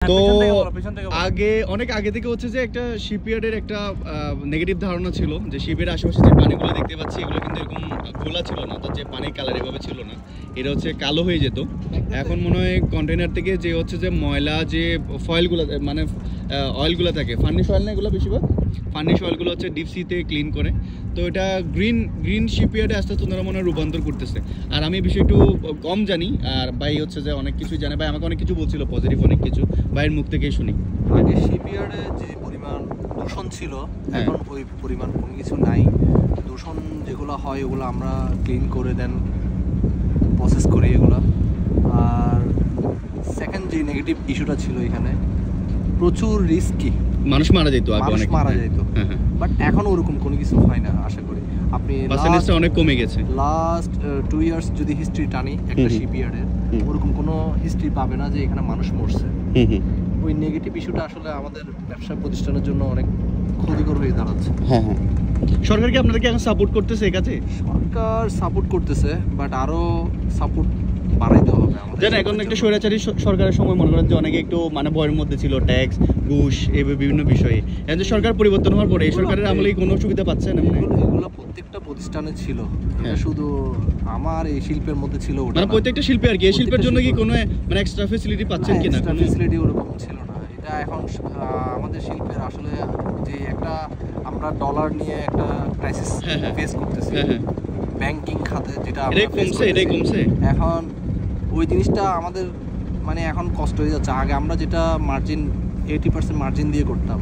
তো আগে অনেক আগে থেকে হচ্ছে যে একটা শিপইয়ার্ডের একটা নেগেটিভ ধারণা ছিল যে শিপের আশেপাশে যে পানিগুলো দেখতে পাচ্ছি এগুলো কিন্তু এরকম খোলা ছিল না, অর্থাৎ যে পানির কালার এভাবে ছিল না, এটা হচ্ছে কালো হয়ে যেত। এখন মনে হয় কন্টেনার থেকে যে হচ্ছে যে ময়লা যে ফয়েলগুলো মানে অয়েলগুলো থাকে, ফার্নিশ অয়েল না এগুলো বেশিরভাগ ফার্নিশ অয়েলগুলো হচ্ছে ডিপ সিতে ক্লিন করে। তো এটা গ্রিন শিপইয়ার্ডে আস্তে আস্তে ওনারা মনে হয় রূপান্তর করতেছে। আর আমি বিষয় একটু কম জানি, আর ভাই হচ্ছে যে অনেক কিছুই জানে, ভাই আমাকে অনেক কিছু বলছিল পজিটিভ অনেক কিছু, ভাইয়ের মুখ থেকেই শুনি। আগে শিপইয়ার্ডে যে পরিমাণ দূষণ ছিল এখন ওই পরিমাণ কোনো কিছু নাই। দূষণ যেগুলো হয় ওগুলো আমরা ক্লিন করে দেন প্রসেস করি এগুলো। আর সেকেন্ড যে নেগেটিভ ইস্যুটা ছিল এখানে প্রচুর রিস্কি, মানুষ মারা যেত আগে, অনেক মারা যেত, বাট এখন ওরকম কোনো কিছু হয় না আশা করি। আপনি পার্সেন্টেজটা অনেক কমে গেছে। লাস্ট 2 ইয়ার্স যদি হিস্ট্রি টানি একটা শিপইয়ার্ডের, ওরকম কোনো হিস্ট্রি পাবে না যে এখানে মানুষ মরছে। ওই নেগেটিভ ইস্যুটা আসলে আমাদের ব্যবসা প্রতিষ্ঠানের জন্য অনেক ক্ষতিকর হয়ে দাঁড়াচ্ছে। সরকার কি আপনাদেরকে এখন সাপোর্ট করতেছে এই কাজে? সরকার সাপোর্ট করতেছে, বাট আরো সাপোর্ট বাড়াইতে হবে আমাদের। জানেন এখন একটা স্বৈরাচারী সরকারের সময় মনে করেন যে অনেকে একটু মানে ভয়ের মধ্যে ছিল, ট্যাক্স ঘুষ এই বিভিন্ন বিষয়ে। এখন যে সরকার পরিবর্তন হওয়ার পরে এই সরকারের আমলে কোনো সুবিধা পাচ্ছেন? এগুলো প্রত্যেকটা প্রতিষ্ঠানে ছিল, শুধু আমার এই শিল্পের মধ্যে ছিল ওটা। মানে প্রত্যেকটা শিল্পে আর কি, এই শিল্পের জন্য কি কোনো মানে এক্সট্রা ফ্যাসিলিটি পাচ্ছেন কিনা? এক্সট্রা ফ্যাসিলিটি ওরকম ছিল না। এটা এখন আমাদের শিল্পের আসলে যে একটা আমরা ডলার নিয়ে একটা ক্রাইসিস ফেস করতেছি ব্যাংকিং খাতে, যেটা এটাই কমছে এখন। ওই জিনিসটা আমাদের মানে এখন কষ্ট হয়ে যাচ্ছে। আগে আমরা যেটা মার্জিন 80% মার্জিন দিয়ে করতাম,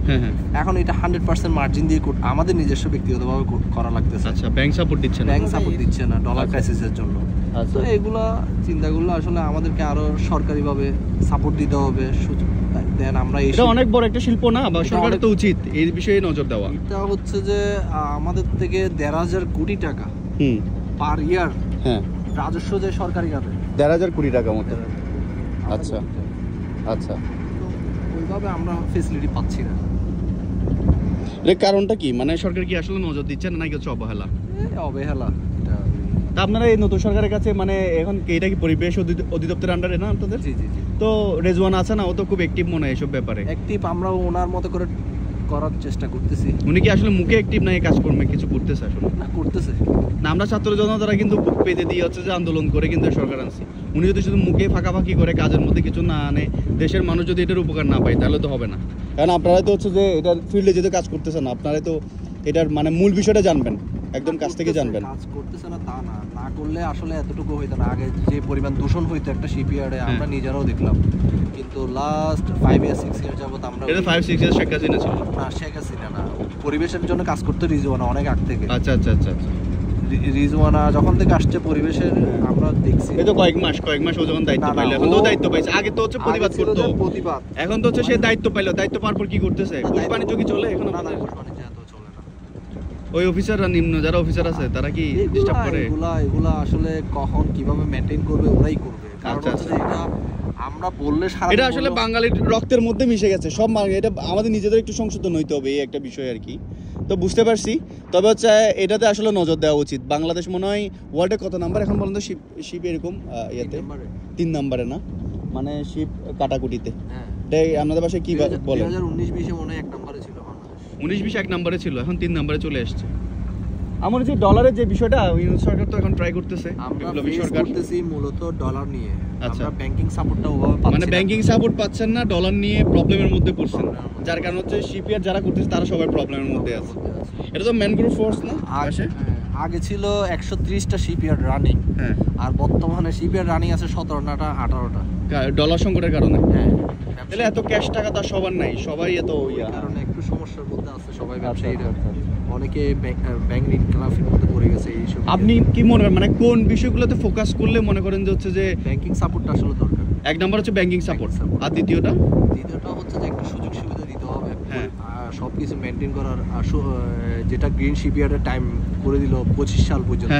এখন এটা 100% মার্জিন দিয়ে আমাদের নিজস্ব ব্যক্তিগতভাবে করা লাগতেছে। আচ্ছা, ব্যাংক সাপোর্ট দিচ্ছে না ডলার ক্রাইসিসের জন্য। তো এগুলা চিন্তাগুলো আসলে আমাদেরকে আরো সরকারিভাবে সাপোর্ট দিতে হবে। দেন আমরা এটা অনেক বড় একটা শিল্প না, বা সরকারের তো উচিত এই বিষয়ে নজর দেওয়া। এটা হচ্ছে যে আমাদের থেকে 1,500 কোটি টাকা পার ইয়ার রাজস্ব যে সরকারি খাতে 1,500 কোটি টাকা মতো। আচ্ছা আচ্ছা, ওইভাবে আমরা ফ্যাসিলিটি পাচ্ছি না। এর কারণটা কি? মানে সরকার কি আসলে নজর দিচ্ছে না নাকি হচ্ছে অবহেলা? অবহেলা। তা আপনারা এই নতুন সরকারের কাছে মানে এখন এটা কি পরিবেশ অধিদপ্তরের আন্ডারে না আপনাদের? জি জি জি। তো রেজওয়ান আছে না, ও তো খুব অ্যাক্টিভ মনে হয় এইসব ব্যাপারে। অ্যাক্টিভ, আমরা ওনার মতো করে করার চেষ্টা করতেছি। উনি কি আসলে মুখে অ্যাক্টিভ না, এই কাজকর্মে কিছু করতেছে আসলে? না, করতেছে না। আমরা ছাত্র জনতারা কিন্তু বুক পেতে দিয়ে হচ্ছে যে আন্দোলন করে কিন্তু সরকার আনছি। উনি যদি শুধু মুখে ফাঁকাফাঁকি করে কাজের মধ্যে কিছু না আনে, দেশের মানুষ যদি এটার উপকার না পায় তাহলে তো হবে না। কারণ আপনারা তো হচ্ছে যে এটার ফিল্ডে যেহেতু কাজ করতেছেন না, আপনারা তো এটার মানে মূল বিষয়টা জানবেন, একদম কাছ থেকে জানবেন। কাজ করতেছে না তা না, না করলে আসলে এতটুকু হইতো না। আগে যে পরিমাণ দূষণ হইতো একটা শিপইয়ার্ডে আমরা নিজেরাও দেখলাম, কিন্তু লাস্ট 5 ইয়ার 6 ইয়ার যাবত আমরা এটা 5-6 ইয়ার শেখ হাসিনা ছিল না, শেখ হাসিনা না, পরিবেশের জন্য কাজ করতে রিজওয়ানা অনেক আগ থেকে। আচ্ছা আচ্ছা আচ্ছা আচ্ছা, রিজওয়ানা যখন থেকে আসছে পরিবেশের আমরা দেখছি। এই তো কয়েক মাস ও যখন দায়িত্ব পাইলো, এখন তো দায়িত্ব পাইছে। আগে তো হচ্ছে প্রতিবাদ করতো, এখন তো হচ্ছে সে দায়িত্ব পাইলো, দায়িত্ব পাওয়ার পর কি করতেছে? ঘুষ বাণিজ্য কি চলে এখন? না না, ঘুষ বাণিজ্য এত চলে না। ওই অফিসাররা, নিম্ন যারা অফিসার আছে তারা কি ডিস্টার্ব করে? এগুলা আসলে কখন কিভাবে মেইনটেইন করবে ওরাই করবে। কারণ হচ্ছে এটা আমরা বললে সারা, এটা আসলে বাঙালির রক্তের মধ্যে মিশে গেছে সব। এটা আমাদের নিজেদের একটু সংশোধন হইতে হবে, এই একটা বিষয় আর কি। তো বুঝতে পারছি, তবে হচ্ছে এটাতে আসলে নজর দেওয়া উচিত। বাংলাদেশ মনে হয় ওয়ার্ল্ডে কত নাম্বার এখন পর্যন্ত শিপ এরকম ইয়েতে? 3 নম্বরে না, মানে শিপ কাটাকুটিতে। এটাই আপনাদের বাসায় কি বলে? 2019-20 মনে হয় 1 নম্বরে ছিল বাংলাদেশ। 19-20 1 নম্বরে ছিল, এখন 3 নম্বরে চলে আসছে। আমার যে ডলারের যে বিষয়টা, ইউনিট সরকার তো এখন ট্রাই করতেছে, আমরা ফেস করতেছি মূলত ডলার নিয়ে। আমরা ব্যাংকিং সাপোর্টটা ওভাবে পাচ্ছি না, মানে ব্যাংকিং সাপোর্ট পাচ্ছেন না, ডলার নিয়ে প্রবলেমের মধ্যে পড়ছেন, যার কারণে হচ্ছে শিপইয়ার্ড যারা করতেছে তারা সবাই প্রবলেমের মধ্যে আছে। এটা তো ম্যানগ্রোভ ফোর্স না? আগে ছিল 130টা শিপইয়ার্ড রানিং, আর বর্তমানে শিপইয়ার্ড রানিং আছে 17টা 18টা, ডলার সংকটের কারণে। তাহলে এত ক্যাশ টাকা তো সবার নাই, সবাই এত কারণে একটু সমস্যার মধ্যে আছে সবাই ব্যবসায়ীরা। অনেকে ব্যাংক ঋণ খেলাপির মধ্যে পড়ে গেছে এইসব। আপনি কি মনে করেন মানে কোন বিষয়গুলোতে ফোকাস করলে মনে করেন যে হচ্ছে যে ব্যাংকিং সাপোর্টটা আসলে দরকার? 1 নম্বর হচ্ছে ব্যাংকিং সাপোর্ট, আর দ্বিতীয়টা হচ্ছে যে একটু সুযোগ সুবিধা দিতে হবে, সব কিছু মেনটেন করার। যেটা গ্রিন শিপইয়ার্ডের টাইম করে দিল 25 সাল পর্যন্ত,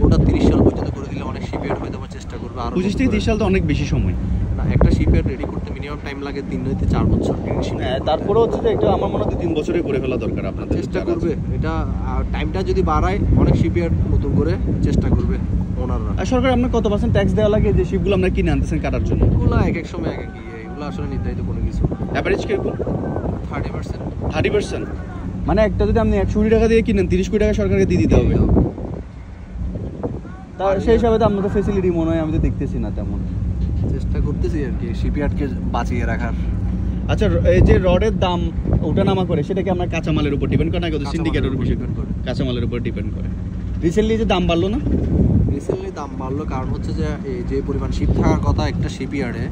ওটা 30 সাল পর্যন্ত করে দিলে অনেক শিপইয়ার্ড হয়তো চেষ্টা করবে। আর 25 থেকে 30 সাল তো অনেক বেশি সময় না, একটা শিপইয়ার্ড রেডি করতে মিনিমাম টাইম লাগে 3 থেকে 4 বছর। তারপরে হচ্ছে যে এটা আমার মনে হয় 3 বছরে করে ফেলা দরকার। আপনাদের চেষ্টা করবে এটা, টাইমটা যদি বাড়ায় অনেক শিপইয়ার্ড নতুন করে চেষ্টা করবে ওনাররা। আর সরকার আপনার কত % ট্যাক্স দেওয়া লাগে যে শিপগুলো আমরা কিনে আনতেছেন কাটার জন্য? এগুলো এক এক সময় এক এক এগুলো আসলে নির্ধারিত কোনো কিছু না। অ্যাভারেজ কিরকম? 30%। 30%? মানে একটা যদি আপনি 100 কোটি টাকা দিয়ে কিনেন, 30 কোটি টাকা সরকারকে দিয়ে দিতে হবে। তা সেই হিসাবে তো আপনাদের ফ্যাসিলিটি মনে হয় আমি তো দেখতেছি না তেমন। চেষ্টা করতেছি আর কি শিপইয়ার্ডকে বাঁচিয়ে রাখার। আচ্ছা, এই যে রডের দাম ওঠানামা করে সেটা কি আপনার কাঁচামালের উপর ডিপেন্ড করে নাকি ওদের সিন্ডিকেটের উপর ডিপেন্ড করে? কাঁচামালের উপর ডিপেন্ড করে। রিসেন্টলি যে দাম বাড়লো না? রিসেন্টলি দাম বাড়লো কারণ হচ্ছে যে এই যে পরিমাণ শিপ থাকার কথা একটা শিপইয়ার্ডে,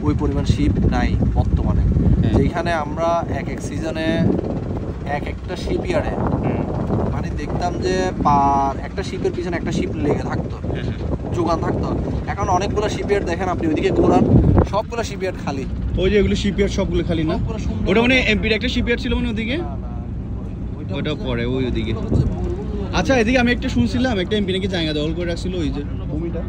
ওই পরিমাণ শিপ নাই বর্তমানে। যেখানে আমরা এক এক সিজনে এক একটা শিপইয়ার্ডে মানে দেখতাম যে একটা শিপের পিছনে একটা শিপ লেগে থাকতো, যোগান থাকতো। এখন অনেকগুলো শিপইয়ার্ড দেখেন আপনি ওইদিকে ঘোরান, সবগুলো শিপইয়ার্ড খালি। ওই যে এগুলো শিপইয়ার্ড সবগুলো খালি না? ওটা মানে এমপির একটা শিপইয়ার্ড ছিল মানে ওদিকে, ওটা পরে ওই ওদিকে। আচ্ছা, এদিকে আমি একটা শুনছিলাম একটা এমপি নাকি জায়গা দখল করে রাখছিল, ওই যে ভূমিটা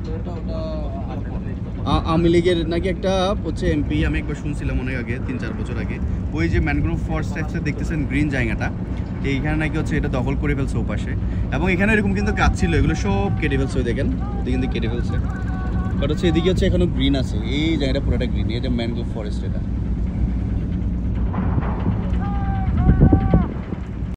আওয়ামী লীগের নাকি একটা হচ্ছে এমপি, আমি একবার শুনছিলাম অনেক আগে 3-4 বছর আগে। ওই যে ম্যানগ্রোভ ফরেস্ট দেখতেছেন গ্রিন জায়গাটা, এইখানে নাকি হচ্ছে এটা দখল করে ফেলছে ওপাশে। এবং এখানে এরকম কিন্তু গাছ ছিল, এগুলো সব কেটে ফেলছে। ওই দেখেন ওদিকে কিন্তু কেটে ফেলছে, বাট হচ্ছে এদিকে হচ্ছে এখনো গ্রিন আছে। এই জায়গাটা পুরোটা গ্রিন, এটা ম্যানগ্রোভ ফরেস্ট এটা।